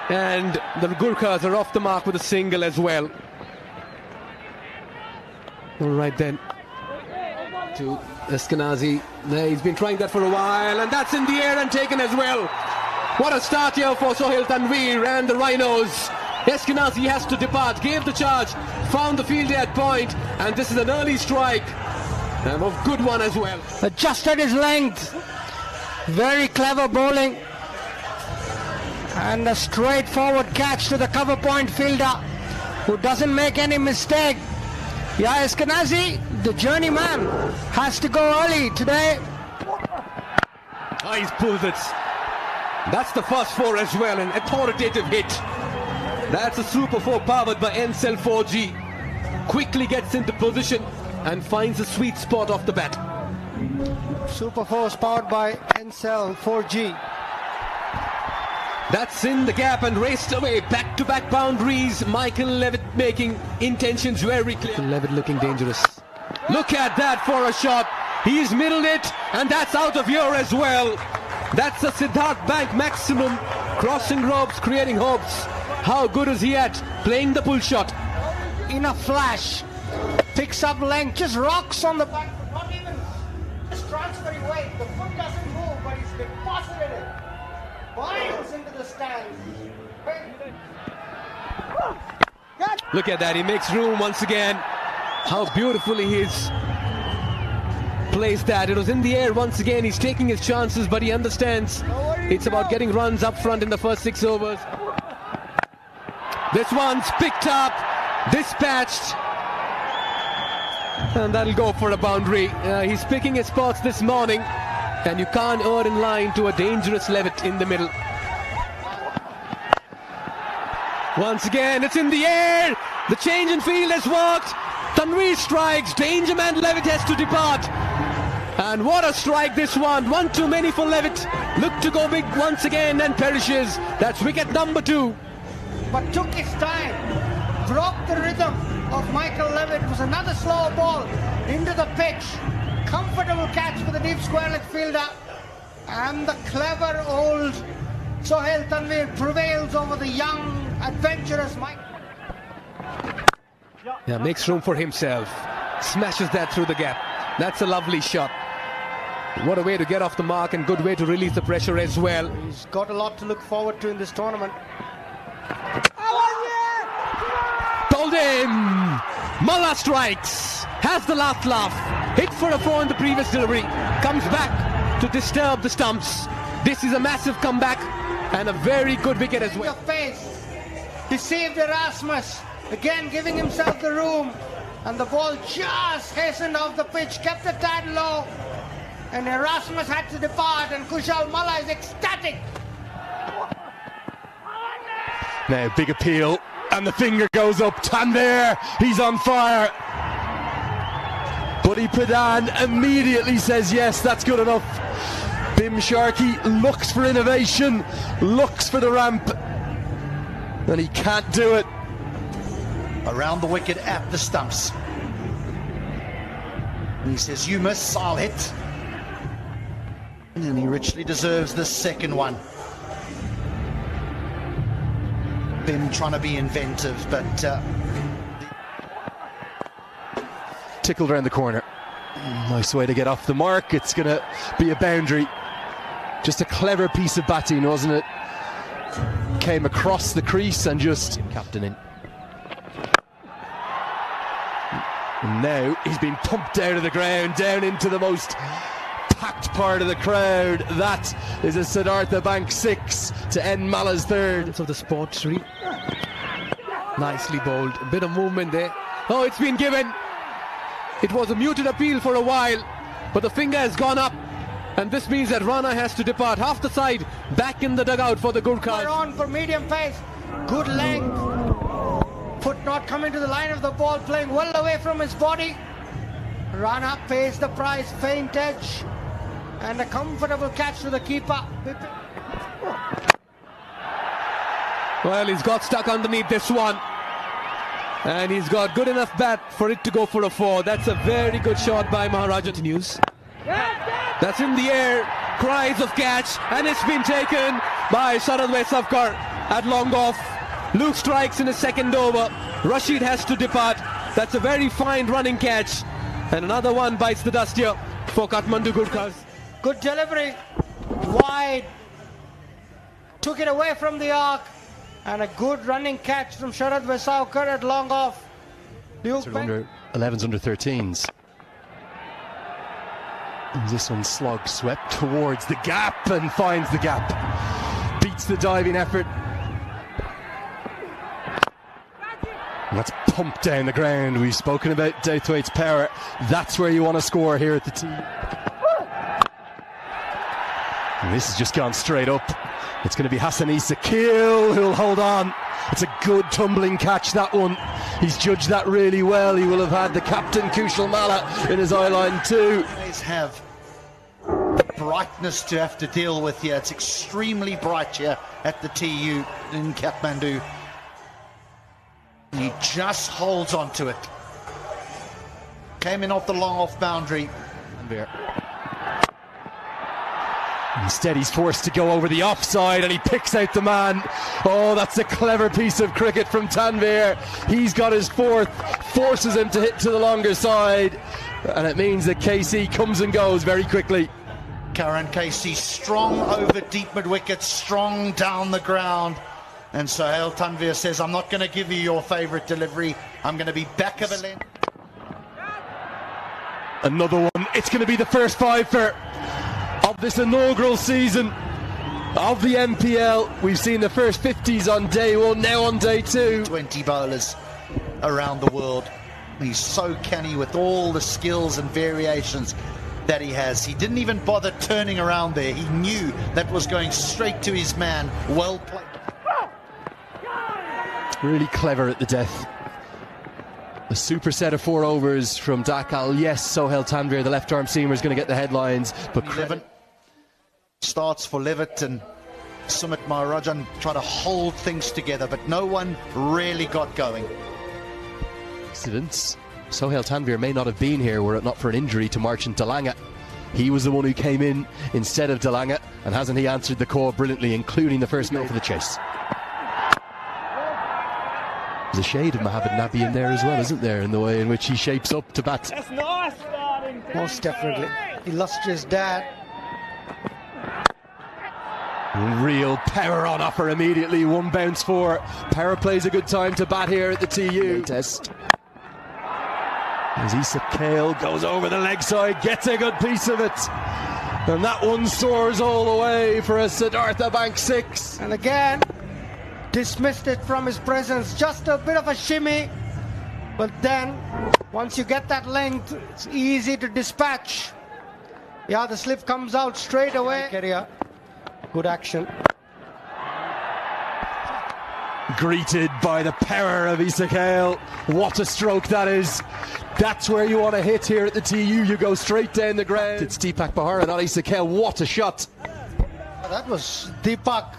And the Gurkhas are off the mark with a single as well. All right then. To Eskenazi. There, he's been trying that for a while, and that's in the air and taken as well. What a start here for Sohail Tanveer and the Rhinos. Eskenazi has to depart, gave the charge, found the field at point, and this is an early strike. And a good one as well. Adjusted his length. Very clever bowling. And a straightforward catch to the cover point fielder, who doesn't make any mistake. Yeah, Eskenazi, the journeyman, has to go early today. Oh, he's pulled it. That's the first four as well, an authoritative hit. That's a super four powered by NCL 4G. Quickly gets into position and finds a sweet spot off the bat. Super force powered by NCL 4G. That's in the gap and raced away. Back-to-back boundaries. Michael Levitt making intentions very clear. Levitt looking dangerous. Look at that for a shot. He's middled it, and that's out of here as well. That's a Siddharth Bank maximum. Crossing ropes, creating hopes. How good is he at playing the pull shot? In a flash. Picks up length, just rocks on the back. Not even just transferring weight. The foot doesn't move, but he's deposited it. Miles into the stands. Look at that, he makes room once again. How beautifully he's placed that. It was in the air once again. He's taking his chances, but he understands it's about getting runs up front in the first 6 overs. This one's picked up, dispatched, and that'll go for a boundary. He's picking his spots this morning, and you can't err in line to a dangerous Levitt in the middle. Once again, it's in the air. The change in field has worked. Tanveer strikes. Danger man Levitt has to depart. And what a strike this one too many for Levitt. Look to go big once again and perishes. That's wicket number 2. But took his time. Broke the rhythm of Michael Levitt. It was another slow ball into the pitch. Comfortable catch for the deep square leg fielder. And the clever old Sohail Tanveer prevails over the young, adventurous Mike. Yeah, makes room for himself. Smashes that through the gap. That's a lovely shot. What a way to get off the mark, and good way to release the pressure as well. He's got a lot to look forward to in this tournament. Told him! Mullah strikes. Has the last laugh. Hit for a 4 in the previous delivery. Comes back to disturb the stumps. This is a massive comeback and a very good wicket as well. Face. Deceived Erasmus. Again giving himself the room. And the ball just hastened off the pitch. Kept the tad low. And Erasmus had to depart. And Kushal Mullah is ecstatic. Now big appeal. And the finger goes up. Tanveer. He's on fire. Buddy Pradhan immediately says yes, that's good enough. Bim Sharkey looks for innovation, looks for the ramp, and he can't do it. Around the wicket at the stumps. And he says, you miss, I'll hit. And he richly deserves the second one. Bim trying to be inventive, but tickled around the corner. Nice way to get off the mark. It's going to be a boundary. Just a clever piece of batting, wasn't it? Came across the crease and just captain in. And now he's been pumped out of the ground, down into the most packed part of the crowd. That is a Siddhartha Bank 6 to end Malah's 3rd. Of the sport, Sri. Nicely bowled. A bit of movement there. Oh, it's been given. It was a muted appeal for a while, but the finger has gone up, and this means that Rana has to depart. Half the side back in the dugout for the Gurkhas. On for medium pace. Good length. Foot not coming to the line of the ball, playing well away from his body. Rana pays the price, faint edge, and a comfortable catch to the keeper. Well, he's got stuck underneath this one. And he's got good enough bat for it to go for a 4. That's a very good shot by Maharaja. Continues. That's in the air. Cries of catch. And it's been taken by Saradway Savkar. at long off. Luke strikes in the second over. Rashid has to depart. That's a very fine running catch. And another one bites the dust here for Kathmandu Gurkhas. Good delivery. Wide. Took it away from the arc. And a good running catch from Sharad Vesaukar at long off. Under 11s, under 13s. And this one slog swept towards the gap and finds the gap. Beats the diving effort. And that's pumped down the ground. We've spoken about Douthwaite's power. That's where you want to score here at the tee. And this has just gone straight up. It's going to be Hassan Isakil who'll hold on. It's a good tumbling catch, that one. He's judged that really well. He will have had the captain Kushal Malla in his eye line too. Have the brightness to have to deal with here. It's extremely bright here at the TU in Kathmandu. He just holds on to it. Came in off the long off boundary. Instead he's forced to go over the offside and he picks out the man. Oh, that's a clever piece of cricket from Tanvir. He's got his fourth, forces him to hit to the longer side, and it means that KC comes and goes very quickly. Karan KC strong over deep mid wicket, strong down the ground. And Sohail Tanvir says, I'm not going to give you your favourite delivery. I'm going to be back of a length. Another one. It's going to be the first fiver of this inaugural season of the NPL. We've seen the first 50s on day one, now on day two. 20 bowlers around the world. He's so canny with all the skills and variations that he has. He didn't even bother turning around there. He knew that was going straight to his man. Well played. Really clever at the death. A super set of 4 overs from Dakal. Yes, Sohail Tanvir, the left arm seamer, is going to get the headlines, but 11 starts for Levitt and Sumit Maharajan try to hold things together, but no one really got going. Accidents. Sohail Tanvir may not have been here were it not for an injury to Marchant Delanga. He was the one who came in instead of Delanga, and hasn't he answered the call brilliantly, including the first note for the chase. There's a shade of Mohammad Nabi in there as well, isn't there, in the way in which he shapes up to bat. That's nice. Most definitely. Illustrious dad. Real power on offer immediately. 1 bounce for. Power plays a good time to bat here at the TU test. As Isak Kale goes over the leg side, gets a good piece of it. And that one soars all the way for a Siddhartha Bank 6. And again, dismissed it from his presence. Just a bit of a shimmy. But then, once you get that length, it's easy to dispatch. Yeah, the slip comes out straight away. Good action. Greeted by the power of Isak Kale. What a stroke that is. That's where you want to hit here at the TU. You go straight down the ground. It's Deepak Bahara, not Isak Kale. What a shot. That was Deepak.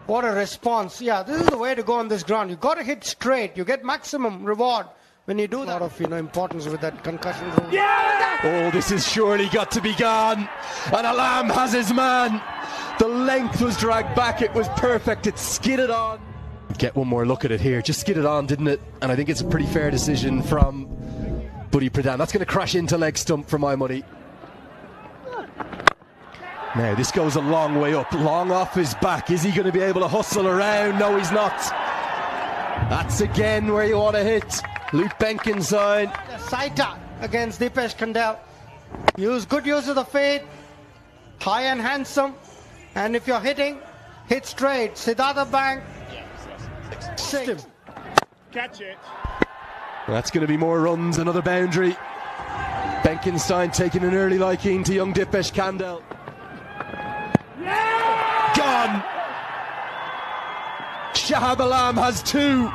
What a response. Yeah, this is the way to go on this ground. You've got to hit straight. You get maximum reward when you do that. A lot of importance with that concussion rule. Yeah! Oh, this has surely got to be gone. And Alam has his man. The length was dragged back. It was perfect. It skidded on. Get one more look at it here. Just skidded on, didn't it? And I think it's a pretty fair decision from Buddy Pradhan. That's going to crash into leg stump for my money. Now, this goes a long way up, long off his back. Is he going to be able to hustle around? No, he's not. That's again where you want to hit. Luke Benkinside. Saita against Dipesh Kandel. Good use of the fade. High and handsome. And if you're hitting, hit straight. Siddhartha Bank. 6. Catch it. Well, that's going to be more runs, another boundary. Benkenstein taking an early liking to young Dipesh Kandel. Gone! Shahab Alam has 2.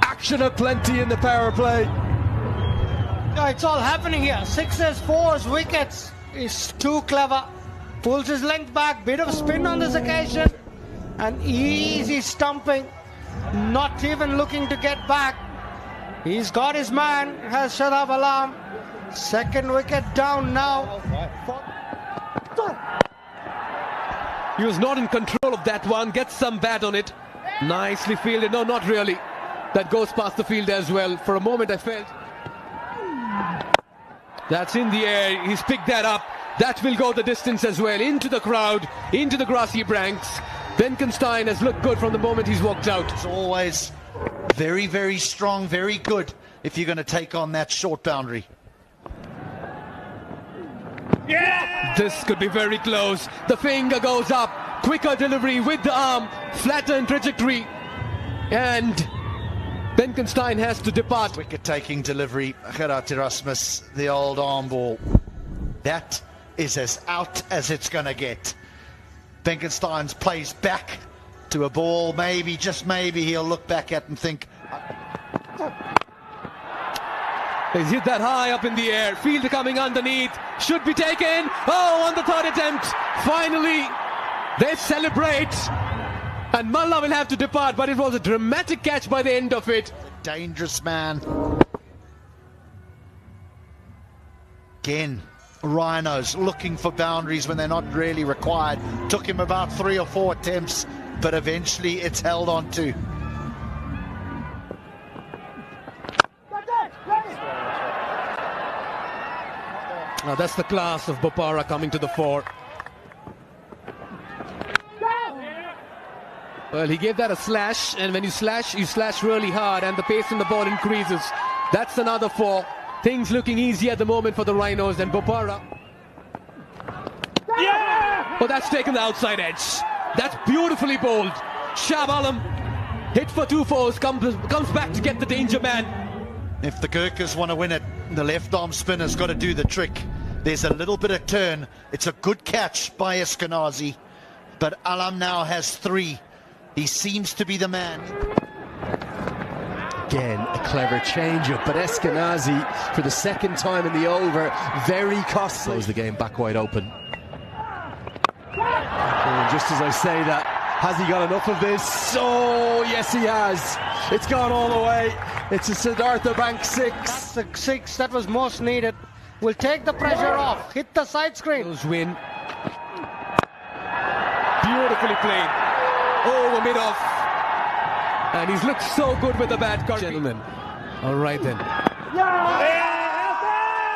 Action aplenty in the power play. Yeah, it's all happening here. 6s, 4s, wickets. He's too clever. Pulls his length back. Bit of spin on this occasion. And easy stumping. Not even looking to get back. He's got his man. Has Shahab Alam. 2nd wicket down now. He was not in control of that one. Gets some bat on it. Nicely fielded. No, not really. That goes past the field as well. For a moment I felt. That's in the air. He's picked that up. That will go the distance as well. Into the crowd, into the grassy ranks. Benkenstein has looked good from the moment he's walked out. It's always very, very strong, very good if you're going to take on that short boundary. Yeah! This could be very close. The finger goes up. Quicker delivery with the arm. Flattened trajectory. And Benkenstein has to depart. Wicket-taking delivery. Gerard Erasmus, the old arm ball. That is as out as it's going to get. Benkenstein's plays back to a ball. Maybe, just maybe, he'll look back at and think... He's hit that high up in the air. Fielder coming underneath. Should be taken. Oh, on the third attempt. Finally, they celebrate. And Malla will have to depart, but it was a dramatic catch by the end of it. Dangerous man. Again, Rhinos looking for boundaries when they're not really required. Took him about 3 or 4 attempts, but eventually it's held on to. Now that's the class of Bopara coming to the fore. Well, he gave that a slash, and when you slash really hard, and the pace in the ball increases. That's another 4. Things looking easy at the moment for the Rhinos, and Bopara. Yeah! But that's taken the outside edge. That's beautifully bowled. Shah Alam hit for 2 fours, comes back to get the danger man. If the Gurkhas want to win it, the left arm spinner's got to do the trick. There's a little bit of turn. It's a good catch by Eskenazi, but Alam now has 3. He seems to be the man. Again, a clever change-up, but Eskenazi, for the second time in the over, very costly. Close the game back wide open. And just as I say that, has he got enough of this? Oh, yes he has. It's gone all the way. It's a Siddhartha Bank 6. That's the 6 that was most needed. Will take the pressure off. Hit the side screen. Win. Beautifully played. Over mid-off. And he's looked so good with the bat, gentlemen. All right then.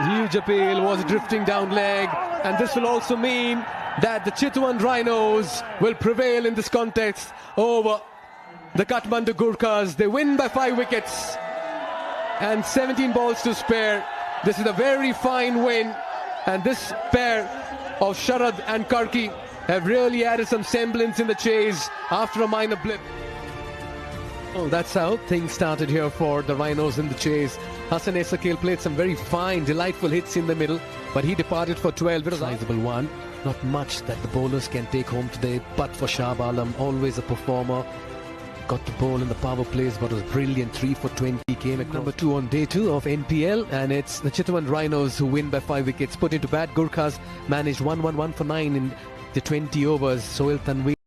Huge appeal, was drifting down leg. And this will also mean that the Chitwan Rhinos will prevail in this contest over the Kathmandu Gurkhas. They win by 5 wickets and 17 balls to spare. This is a very fine win, and this pair of Sharad and Karki have really added some semblance in the chase after a minor blip. Oh, that's how things started here for the Rhinos in the chase. Hassan Esakil played some very fine, delightful hits in the middle, but he departed for 12. It was a sizable one. Not much that the bowlers can take home today, but for Shah Alam, always a performer. Got the ball in the power plays, but was brilliant. 3 for 20. Came at number 2 on day 2 of NPL, and it's the Chitwan Rhinos who win by 5 wickets. Put into bat, Gurkhas managed 1 for 9 in the 20 overs. Sohail Tanveer